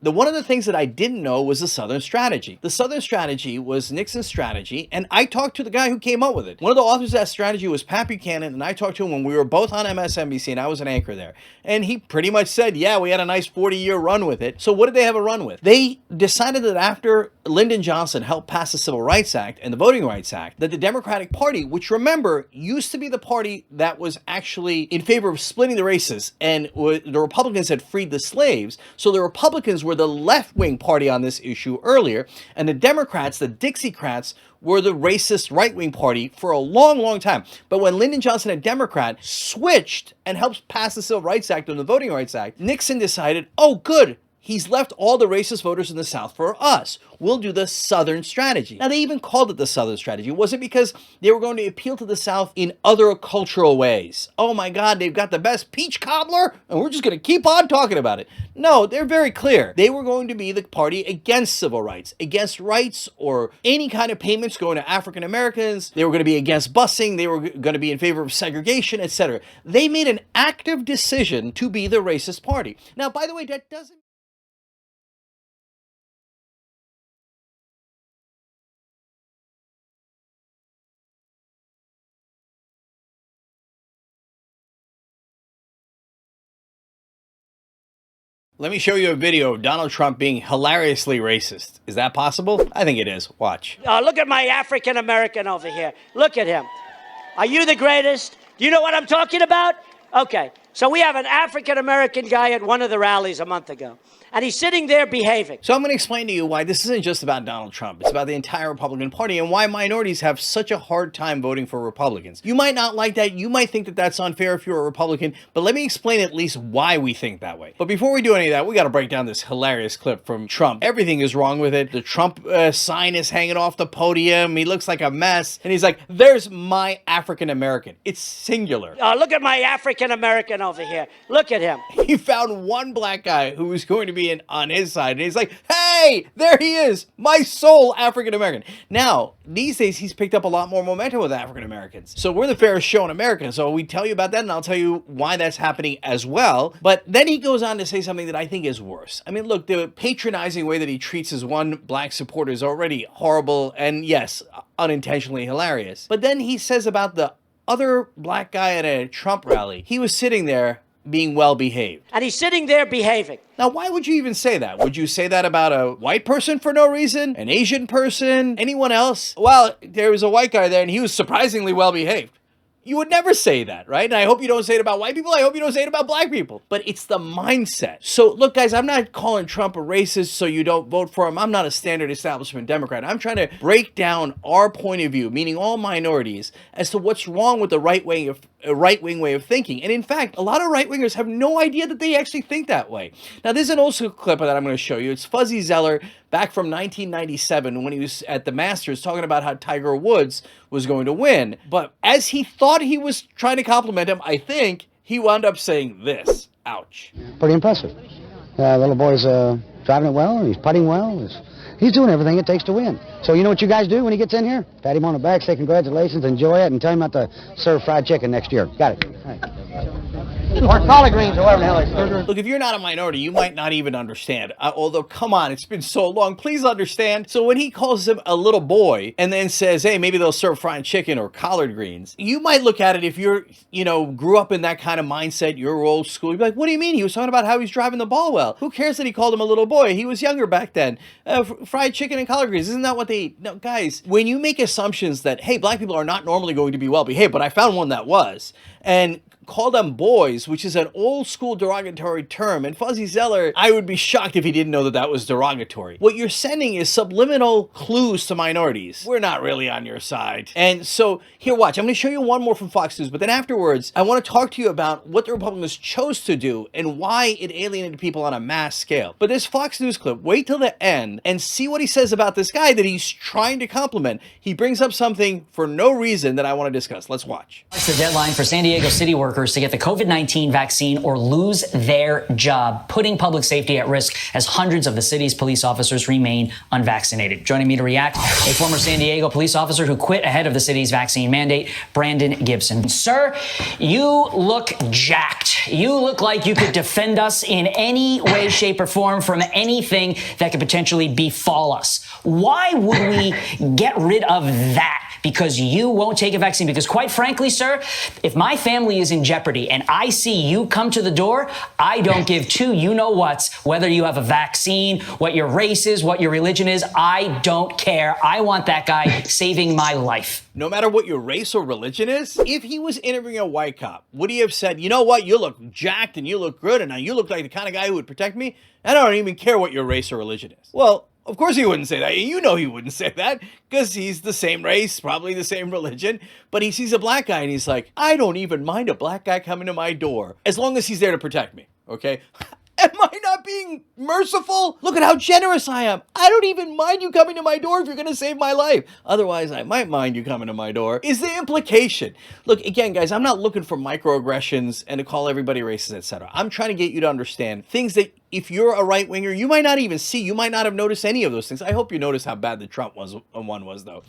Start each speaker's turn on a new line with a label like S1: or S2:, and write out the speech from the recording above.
S1: one of the things that I didn't know was the Southern strategy. The Southern strategy was Nixon's strategy, and I talked to the guy who came up with it. One of the authors of that strategy was Pat Buchanan, and I talked to him when we were both on MSNBC, and I was an anchor there. And he pretty much said, yeah, we had a nice 40-year run with it. So what did they have a run with? They decided that after Lyndon Johnson helped pass the Civil Rights Act and the Voting Rights Act, that the Democratic Party, which remember, used to be the party that was actually in favor of splitting the races, and the Republicans had freed the slaves, so the Republicans were the left-wing party on this issue earlier, and the Democrats, the Dixiecrats, were the racist right-wing party for a long, long time. But when Lyndon Johnson, a Democrat, switched and helped pass the Civil Rights Act and the Voting Rights Act, Nixon decided, oh, good, he's left all the racist voters in the South for us. We'll do the Southern strategy. Now, they even called it the Southern strategy. Was it because they were going to appeal to the South in other cultural ways? Oh my God, they've got the best peach cobbler, and we're just going to keep on talking about it. No, they're very clear. They were going to be the party against civil rights, against rights or any kind of payments going to African Americans. They were going to be against busing. They were going to be in favor of segregation, etc. They made an active decision to be the racist party. Now, by the way, that doesn't Let me show you a video of Donald Trump being hilariously racist. Is that possible? I think it is. Watch.
S2: Look at my African American over here. Look at him. Are you the greatest? Do you know what I'm talking about? Okay. So we have an African American guy at one of the rallies a month ago, and he's sitting there behaving.
S1: So I'm going to explain to you why this isn't just about Donald Trump. It's about the entire Republican Party and why minorities have such a hard time voting for Republicans. You might not like that. You might think that that's unfair if you're a Republican, but let me explain at least why we think that way. But before we do any of that, we got to break down this hilarious clip from Trump. Everything is wrong with it. The Trump sign is hanging off the podium. He looks like a mess. And he's like, there's my African American. It's singular.
S2: Look at my African American over here. Look at him.
S1: He found one black guy who was going to be on his side, and he's like, hey, there he is, my sole African American. Now, these days, he's picked up a lot more momentum with African Americans. So we're the fairest show in America. So we tell you about that, and I'll tell you why that's happening as well. But then he goes on to say something that I think is worse. I mean, look, the patronizing way that he treats his one black supporter is already horrible and, yes, unintentionally hilarious. But then he says about the other black guy at a Trump rally, he was sitting there being well behaved.
S2: And he's sitting there behaving.
S1: Now, why would you even say that? Would you say that about a white person for no reason? An Asian person? Anyone else? Well, there was a white guy there and he was surprisingly well behaved. You would never say that, right? And I hope you don't say it about white people. I hope you don't say it about black people. But it's the mindset. So look, guys, I'm not calling Trump a racist so you don't vote for him. I'm not a standard establishment Democrat. I'm trying to break down our point of view, meaning all minorities, as to what's wrong with the right-wing way of thinking. And in fact, a lot of right-wingers have no idea that they actually think that way. Now, there's an old school clip that I'm going to show you. It's Fuzzy Zeller back from 1997 when he was at the Masters talking about how Tiger Woods was going to win. But as he thought he was trying to compliment him, I think he wound up saying this. Ouch.
S3: Pretty impressive. Little boy's driving it well, he's putting well. He's doing everything it takes to win. So you know what you guys do when he gets in here? Pat him on the back, say congratulations, enjoy it, and tell him not to serve fried chicken next year. Got it. All right. Or collard greens or whatever the hell it's.
S1: Look, if you're not a minority, you might not even understand. Although, come on, it's been so long. Please understand. So when he calls him a little boy and then says, hey, maybe they'll serve fried chicken or collard greens, you might look at it if you're, grew up in that kind of mindset, you're old school. You'd be like, what do you mean? He was talking about how he's driving the ball well. Who cares that he called him a little boy? He was younger back then. Fried chicken and collard greens. Isn't that what they eat? No, guys, when you make assumptions that, hey, black people are not normally going to be well behaved, but I found one that was, and call them boys, which is an old school derogatory term. And Fuzzy Zeller, I would be shocked if he didn't know that that was derogatory. What you're sending is subliminal clues to minorities. We're not really on your side. And so here, watch, I'm going to show you one more from Fox News, but then afterwards, I want to talk to you about what the Republicans chose to do and why it alienated people on a mass scale. But this Fox News clip, wait till the end and see what he says about this guy that he's trying to compliment. He brings up something for no reason that I want to discuss. Let's watch.
S4: It's the deadline for San Diego city workers workers to get the COVID-19 vaccine or lose their job, putting public safety at risk as hundreds of the city's police officers remain unvaccinated. Joining me to react, a former San Diego police officer who quit ahead of the city's vaccine mandate, Brandon Gibson. Sir, you look jacked. You look like you could defend us in any way, shape, or form from anything that could potentially befall us. Why would we get rid of that? Because you won't take a vaccine? Because quite frankly, sir, if my family is in jeopardy and I see you come to the door, I don't give two you-know-whats whether you have a vaccine, what your race is, what your religion is. I don't care. I want that guy saving my life.
S1: No matter what your race or religion is, if he was interviewing a white cop, would he have said, you know what, you look jacked and you look good and now you look like the kind of guy who would protect me? I don't even care what your race or religion is. Well, of course he wouldn't say that. You know he wouldn't say that because he's the same race, probably the same religion. But he sees a black guy and he's like, I don't even mind a black guy coming to my door as long as he's there to protect me. Okay? Am I not being merciful? Look at how generous I am. I don't even mind you coming to my door if you're going to save my life. Otherwise, I might mind you coming to my door, is the implication. Look, again, guys, I'm not looking for microaggressions and to call everybody racist, etc. I'm trying to get you to understand things that if you're a right-winger, you might not even see. You might not have noticed any of those things. I hope you noticed how bad the Trump one was, though.